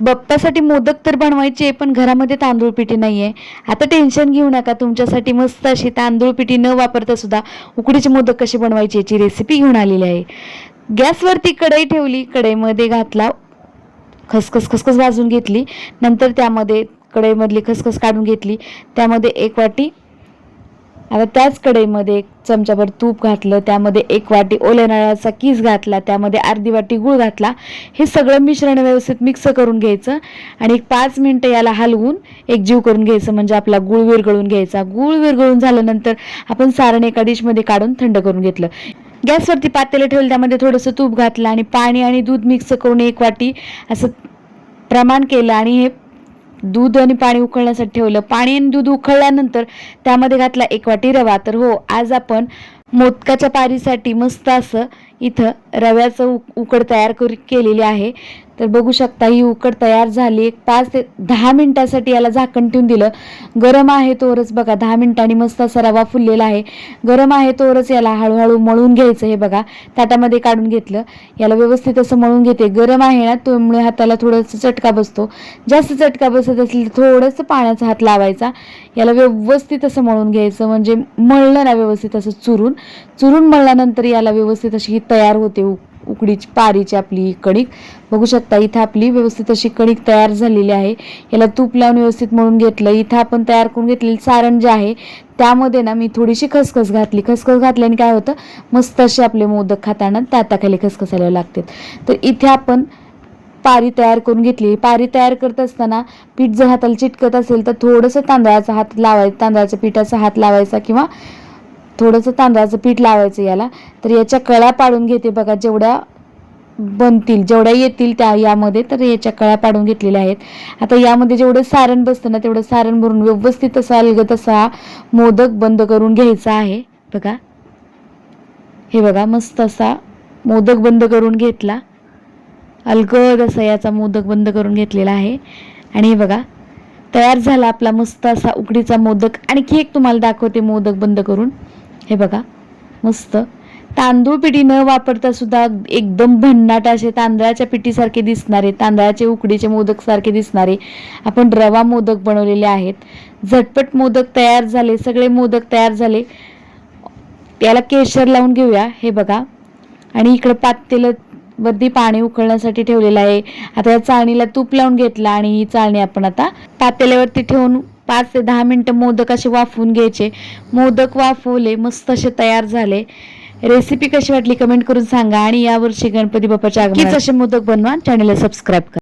बाप्पासाठी मोदक तर बनवायचे, पण घरामध्ये तांदूळ पिठी नाहीये. आता टेन्शन घेऊ नका, तुमच्यासाठी मस्त अशी तांदूळ पिठी न वापरता सुद्धा उकडीचे मोदक कसे बनवायचे याची रेसिपी घेऊन आलेली आहे. गॅसवरती कढई ठेवली, कढईमध्ये घातला खसखस खसखस भाजून घेतली. नंतर त्यामध्ये कढईमधली खसखस काढून घेतली, त्यामध्ये 1 वाटी, आता त्याच कढईमध्ये 1 चमचाभर तूप घातलं, त्यामध्ये 1 वाटी ओल्या नारळाचा कीस घातला, त्यामध्ये अर्धी वाटी गूळ घातला. हे सगळं मिश्रण व्यवस्थित मिक्स करून घ्यायचं आणि 5 मिनिटं याला हलवून एकजीव करून घ्यायचं, म्हणजे आपला गूळ विरघळून घ्यायचा. गूळ विरघळून झाल्यानंतर आपण सारण एका डिशमध्ये काढून थंड करून घेतलं. गॅसवरती पातेलं ठेवलं, त्यामध्ये थोडंसं तूप घातलं आणि पाणी आणि दूध मिक्स करून 1 वाटी असं प्रमाण केलं आणि हे दूध आणि पाणी उकळण्यासाठी ठेवलं. पाणी आणि दूध उकळल्यानंतर त्यामध्ये घातला 1 वाटी रवा. तर हो, आज आपण मोदकाच्या पारीसाठी मस्त असं इथं रव्याचं उकड तयार केलेली आहे. तर बघू शकता, ही उकड तयार झाली. 5 ते 10 मिनिटासाठी याला झाकण ठेवून दिलं. गरम आहे तोवरच बघा 10 मिनिटांनी मस्त असा रवा फुललेला आहे. गरम आहे तोवरच याला हळूहळू मळून घ्यायचं. हे बघा ताटामध्ये काढून घेतलं, याला व्यवस्थित असं मळून घेते. गरम आहे ना, त्यामुळे हाताला थोडंसं चटका बसतो. जास्त चटका बसत असेल तर थोडंसं पाण्याचा हात लावायचा. याला व्यवस्थित असं मळून घ्यायचं, म्हणजे मळलं ना व्यवस्थित असं चुरून मळल्यानंतर याला व्यवस्थित अशी तयार होते उकडीची पारीची आपली कणिक. बघू शकता इथं आपली व्यवस्थित अशी कणिक तयार झालेली आहे. याला तूप लावून व्यवस्थित मळून घेतलं. इथं आपण तयार करून घेतलेलं सारण जे आहे त्यामध्ये ना मी थोडीशी खसखस घातली. खसखस घातल्याने काय होतं, मस्त असे आपले मोदक खाताना ताटाखाली खसखसायला लागतात. तर इथे आपण पारी तयार करून घेतली. पारी तयार करत असताना पीठ जर हाताला चिटकत असेल तर थोडंसं तांदळाचा हात लावायचा, तांदळाच्या पिठाचा हात लावायचा किंवा थोडंसं तांदळाचं पीठ लावायचं याला. तर याच्या कळ्या पाडून घेते बघा, जेवढ्या बनतील जेवढ्या येतील त्या यामध्ये, तर याच्या कळ्या पाडून घेतलेल्या आहेत. आता यामध्ये जेवढं सारण बसतं ना तेवढं सारण भरून व्यवस्थित असा अलगद असा मोदक बंद करून घ्यायचा आहे. बघा हे बघा, मस्त असा मोदक बंद करून घेतला. अलगद असा याचा मोदक बंद करून घेतलेला आहे. आणि हे बघा तयार झाला आपला मस्त असा उकडीचा मोदक. आणखी एक तुम्हाला दाखवते मोदक बंद करून. हे बघा मस्त तांदूळ पिठी न वापरता सुद्धा एकदम भन्नाट असे तांदळाच्या पिठीसारखे दिसणारे, तांदळाचे उकडीचे मोदक सारखे दिसणारे आपण रवा मोदक बनवलेले आहेत. झटपट मोदक तयार झाले, सगळे मोदक तयार झाले. याला केशर लावून घेऊया. हे बघा, आणि इकडे पातेलं वरती पाणी उकळण्यासाठी ठेवलेलं आहे. आता या चाळणीला तूप लावून घेतलं आणि ही चाळणी आपण आता पातेल्यावरती ठेवून 5 ते 10 मिनिटं मोदक असे वाफवून घ्यायचे. मोदक वाफवले, मस्त असे तयार झाले. रेसिपी कशी वाटली कमेंट करून सांगा आणि यावर्षी गणपती बाप्पाच्या आगमनात असे मोदक बनवा. चॅनलला सबस्क्राईब करा.